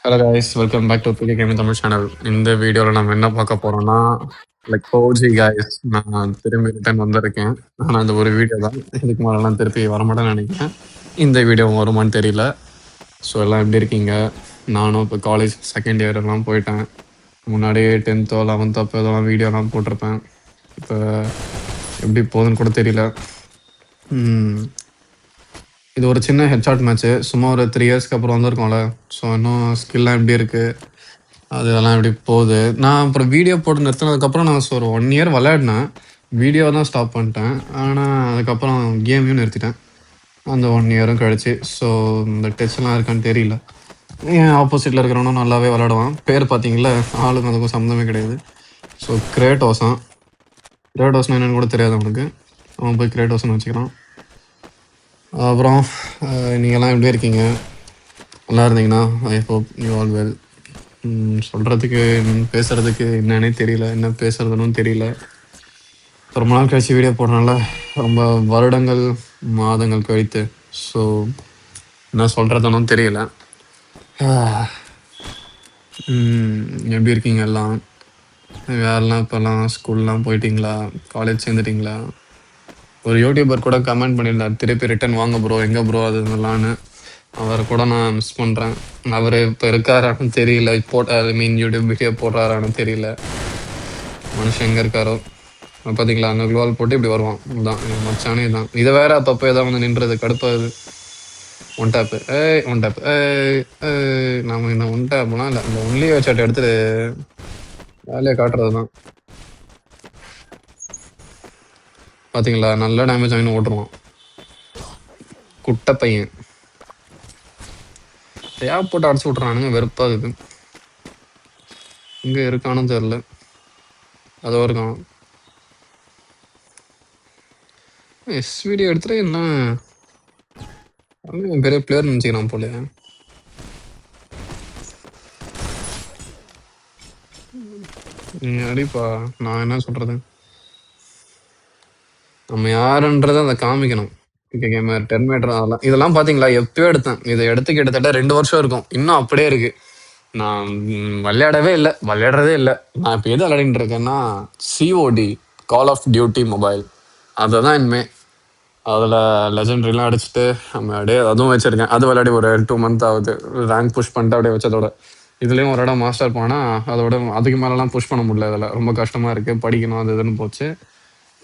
Hello guys, welcome back to PK gaming Tamil channel. இந்த வீடியோவில் நம்ம என்ன பார்க்க போறோம்னா, லைக் ஓஜி கைஸ், நான் திரும்பி ரிட்டர்ன் வந்திருக்கேன். ஆனால் இந்த ஒரு வீடியோ தான், இதுக்கு மேலாம் திருப்பி வரமாட்டேன்னு நினைக்கிறேன். இந்த வீடியோ வருமான்னு தெரியல. ஸோ எல்லாம் எப்படி இருக்கீங்க? நானும் இப்போ காலேஜ் செகண்ட் இயர் எல்லாம் போயிட்டேன். முன்னாடியே 10th 11th அப்போ இதெல்லாம் வீடியோலாம் போட்டிருப்பேன். இப்போ எப்படி போகுதுன்னு கூட தெரியல. இது ஒரு சின்ன ஹெட்ஷாட் மேட்ச்சு. சும்மா ஒரு 3 இயர்ஸ்க்கு அப்புறம் வந்திருக்கோம்ல. ஸோ இன்னும் ஸ்கில்லாம் எப்படி இருக்குது, அதெல்லாம் எப்படி போகுது. நான் அப்புறம் வீடியோ போட்டு நிறுத்தினதுக்கப்புறம் நான் ஒரு 1 இயர் விளையாடினேன். வீடியோ தான் ஸ்டாப் பண்ணிட்டேன். ஆனால் அதுக்கப்புறம் கேமையும் நிறுத்திட்டேன் அந்த 1 இயரும் கழிச்சு. ஸோ இந்த டச்செல்லாம் இருக்கான்னு தெரியல. என் ஆப்போசிட்டில் இருக்கிறவனும் நல்லாவே விளையாடுவான். பேர் பார்த்தீங்களா, ஆளுக்கு அதுக்கும் சம்மந்தமே கிடையாது. ஸோ கிரேட்டோஸான் என்னென்னு கூட தெரியாது அவனுக்கு. அவன் போய் கிரேட்டோஸ்ன்னு வச்சுக்கிறான். அப்புறம் நீங்கள்லாம் எப்படி இருக்கீங்க? நல்லா இருந்தீங்கன்னா I hope you all well. சொல்கிறதுக்கு பேசுகிறதுக்கு என்னன்னே தெரியல, என்ன பேசுகிறதுன்னு தெரியல. ரொம்ப நாள் கழிச்சு வீடியோ போடுறனால ரொம்ப வருடங்கள் மாதங்கள் கழித்து. ஸோ என்ன சொல்கிறதுன்னு தெரியல. எப்படி இருக்கீங்க எல்லாம்? வேறெல்லாம் இப்போல்லாம் ஸ்கூல்லாம் போயிட்டீங்களா? காலேஜ் சேர்ந்துட்டிங்களா? ஒரு யூடியூபர் கூட கமெண்ட் பண்ணியிருந்தார், திருப்பி ரிட்டன் வாங்க ப்ரோ, எங்கே ப்ரோ அது இதெல்லாம்னு. அவரை கூட நான் மிஸ் பண்ணுறேன். அவர் இப்போ இருக்காரான்னு தெரியல, ஐ மீன் யூடியூப் வீடியோ போடுறாரான்னு தெரியல. மனுஷன் எங்கே இருக்காரோ. பார்த்தீங்களா, அங்கே குளோவால் போட்டு இப்படி வருவான். இதுதான் மச்சானே தான். இதை வேற அப்பப்போ ஏதாவது வந்து நின்றது கடுப்பாகுது. ஒன் டேப்பு ஒன் டேப் நம்ம இந்த ஒன் டேப்லாம் இல்லை, இந்த ஒன்லி வச்சாட்டை எடுத்துட்டு வேலையை காட்டுறது தான். பார்த்தீங்களா, நல்ல டேமேஜ் ஆகின்னு ஓட்டுருவான் குட்டை பையன். டேப் போட்டு அடிச்சு விட்றானுங்க, வெறுப்பாகுது. இங்கே இருக்கானு தெரில, அதோ இருக்கான். எஸ் வீடியோ எடுத்துகிட்டு என்ன பெரிய பிளேயர் நினச்சிக்கிறான் போல. அடிப்பா, நான் என்ன சொல்கிறது, நம்ம யாருன்றதை அதை காமிக்கணும். கேமர் 10 மீட்டர் அதெல்லாம் இதெல்லாம் பார்த்தீங்களா, எப்பயோ எடுத்தேன். இதை எடுத்து கிட்டத்தட்ட 2 வருஷம் இருக்கும், இன்னும் அப்படியே இருக்குது. நான் விளையாடவே இல்லை, விளையாடுறதே இல்லை. நான் இப்போ எது விளையாடிட்டு இருக்கேன்னா, COD, call of duty mobile. அதை தான் இனிமே அதில் லெஜெண்ட்ரிலாம் அடிச்சுட்டு நம்ம அப்படியே அதுவும் வச்சுருக்கேன். அது விளையாடி ஒரு 2 மந்த் ஆகுது. ரேங்க் புஷ் பண்ணிட்டு அப்படியே வச்சதோட இதுலேயும் ஒரு இடம் மாஸ்டர் போனால் அதோட அதுக்கு மேலெலாம் புஷ் பண்ண முடியல. அதில் ரொம்ப கஷ்டமாக இருக்குது, படிக்கணும் அது இதுன்னு போச்சு.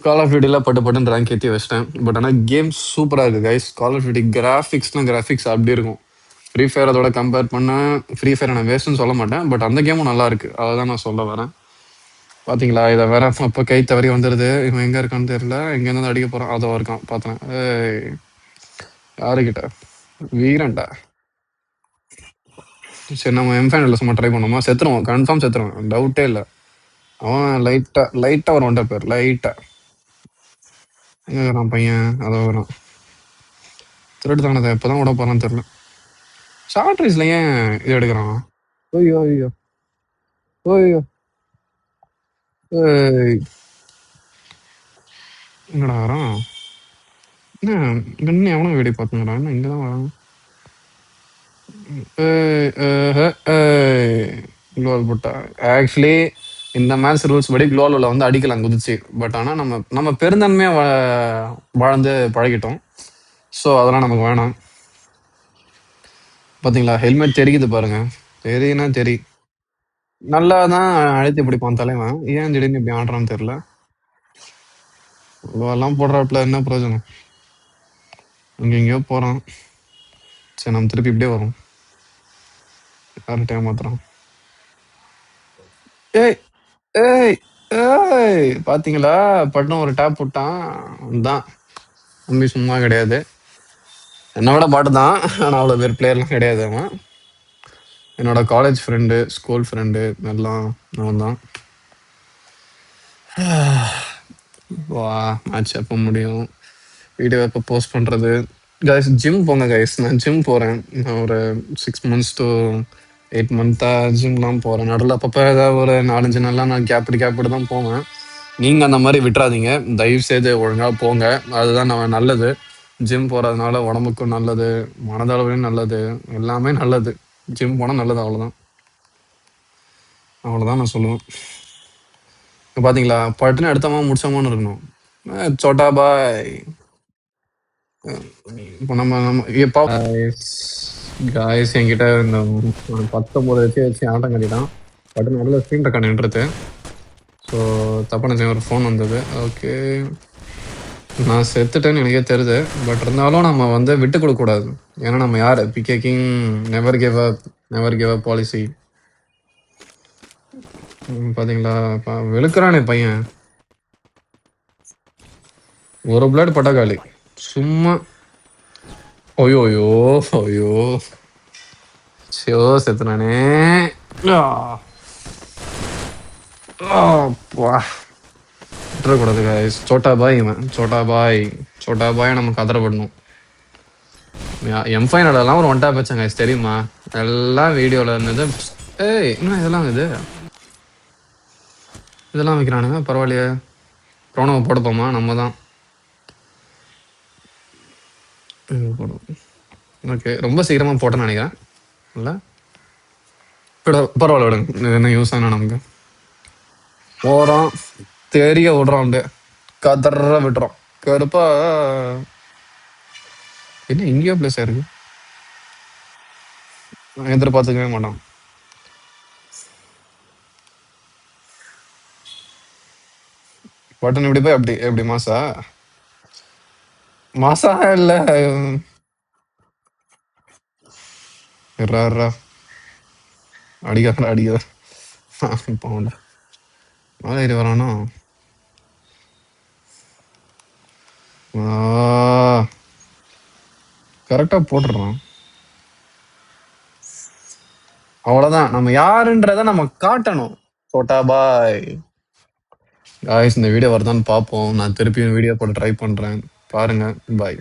கால் ஆஃப் டியூட்டியில் பட்டுன்னு ரேங்க் ஏற்றி வச்சிட்டேன். பட் ஆனால் கேம் சூப்பராக இருக்குது guys. Call of duty graphics அப்படி இருக்கும். ஃப்ரீ ஃபயர் அதோட கம்பேர் பண்ணால் ஃப்ரீ ஃபயர் நான் வேஸ்ட்டுன்னு சொல்ல மாட்டேன், பட் அந்த கேமும் நல்லா இருக்குது, அதை தான் நான் சொல்ல வரேன். பார்த்தீங்களா, இதை வேற அப்போ கை தவறி வந்துடுது. இவன் எங்கே இருக்கான்னு தெரியல, எங்கேருந்து அடிக்க போகிறான். அதோ இருக்கான் பார்த்தேன். யாருக்கிட்ட? வீரன்டா. சரி, நம்ம எம்ஃபைனலில் சும்மா ட்ரை பண்ணுவோமா? செத்துருவோம், கன்ஃபார்ம் செத்துருவோம், டவுட்டே இல்லை. அவன் லைட்டாக ஒரு ஒன்றை பேர் லைட்டாக எங்கே இருக்கிறான் பையன்? அதோ வரான். திருட்டு தானதை எப்போ தான் விட போகிறான்னு தெரில. ஷார்ட் ரேஸில் ஏன் இது எடுக்கிறான்? ஐயோ ஐயோ ஐயோ, என்னடா வரான்? என்ன கண்ணு எவனோ வெடி பார்த்துங்கடா, என்ன இங்கே தான் வரான். குளோவல் போட்டா ஆக்சுவலி இந்த மேட்ச் ரூல்ஸ் படி குளோவலில் வந்து அடிக்கலாம் குதிச்சு. பட் ஆனால் நம்ம பெருந்தன்மையாக வாழ்ந்து பழகிட்டோம். ஸோ அதெல்லாம் நமக்கு வேணாம். பார்த்தீங்களா, ஹெல்மெட் தெரியுது பாருங்க, தெரியுன்னா நல்லா தான் அழுத்தி பிடிப்பான் தலைவன். ஏன் திடீர்னு இப்படி ஆடுறான்னு தெரில. இவ்வளோலாம் போடுறாப்புல என்ன பிரயோஜனம்? அங்கே எங்கேயோ போகிறான். சரி, நம்ம திருப்பி இப்படியே வரோம். யாரும் டைம் மாத்துறான். ஏய் ஏய் ஏய், பார்த்தீங்களா, பட்டம் ஒரு டேப் போட்டான். தான் தம்பி சும்மா கிடையாது, என்னை விட பாட்டு தான். ஆனால் அவ்வளோ பேர் பிளேயர்லாம் கிடையாது. அவன் என்னோட காலேஜ் ஃப்ரெண்டு, ஸ்கூல் ஃப்ரெண்டு எல்லாம் அவன் தான். வா, மேட்ச் எப்போ முடியும், வீடியோ எப்போ போஸ்ட் பண்ணுறது? கைஸ் ஜிம் போங்க கைஸ், நான் ஜிம் போகிறேன். நான் ஒரு 6 months to 8 month ஜிம்லாம் போகிறேன். நடுவில் அப்பப்போ ஏதாவது ஒரு 4-5 நாள்லாம் நான் கேப்பிட்டு தான் போவேன். நீங்கள் அந்த மாதிரி விட்டுறாதீங்க, தயவு செய்து ஒழுங்காக போங்க. அதுதான் நான் நல்லது. ஜிம் போகிறதுனால உடம்புக்கும் நல்லது, மனதளவுலையும் நல்லது, எல்லாமே நல்லது. ஜிம் போனால் நல்லது, அவ்வளோதான். அவ்வளோதான் நான் சொல்லுவேன். இப்ப பாத்தீங்களா, பட்டுன்னு எடுத்தோமா முடிச்சோமான்னு இருக்கணும். சோட்டா பாய். இப்போ நம்ம நம்ம எப்போ காய்ஸ் என்கிட்ட இந்த ஒரு 19 வச்சு ஆட்டம் கட்டிட்டான். பட்டு நல்ல ஸ்க்ரீன் ரெக்கார்ட் நின்றுது. ஸோ தப்பான ஒரு ஃபோன் வந்தது. ஓகே, நான் செத்துட்டேன்னு எனக்கே தெரியுது. பட் இருந்தாலும் நம்ம வந்து விட்டு கொடுக்கக்கூடாது. ஏன்னா நம்ம யார், PK king, never give up, never give up policy. பாத்தீங்களா, வெளுக்கிறானே பையன். ஒரு பிளேட் பட்டக்காளி சும்மா. ஐயோ ஐயோ ஐயோ, ஷோ செத்துனானே. விட்டுறக்கூடாது guys. சோட்டா பாய் இவன், சோட்டா பாய். சோட்டா பாய் நம்ம கதறப்படணும். M5 நடலாம் ஒரு ஒன் டாப் வச்சாங்க guys, தெரியுமா? எல்லாம் வீடியோல இருந்தது. ஏய் என்ன இதெல்லாம், இதெல்லாம் வைக்கிறானுங்க, பரவாயில்லையே. ப்ரோனோ போடுப்போமா, நம்ம தான் ஓகே. ரொம்ப சீக்கிரமா போட்டேன்னு நினைக்கிறேன். இல்லை பரவாயில்ல விடுங்க, இது என்ன யூஸ் ஆனா நமக்கு. போகிறோம், தெரிய விடுறோம், அப்படியே கதற விட்டுறோம். கருப்பா என்ன இங்கேயோ பிளேஸ் ஆயிருக்கு, எதிர்பார்த்துக்கவே மாட்டான். பட்டன் இப்படி போய் அப்படி எப்படி மாசா மாசா இல்ல. அடிக்காத அடிக்காத. இப்போ மேலே ஏறி வரானோ. கரெக்டா போட்டுடுறான். அவ்வளவுதான், நம்ம யாருன்றத நம்ம காட்டணும். சோட்டா பாய். காய்ஸ் இந்த வீடியோ வருதான்னு பார்ப்போம். நான் திருப்பியும் வீடியோ போட ட்ரை பண்றேன், பாருங்க. பாய்.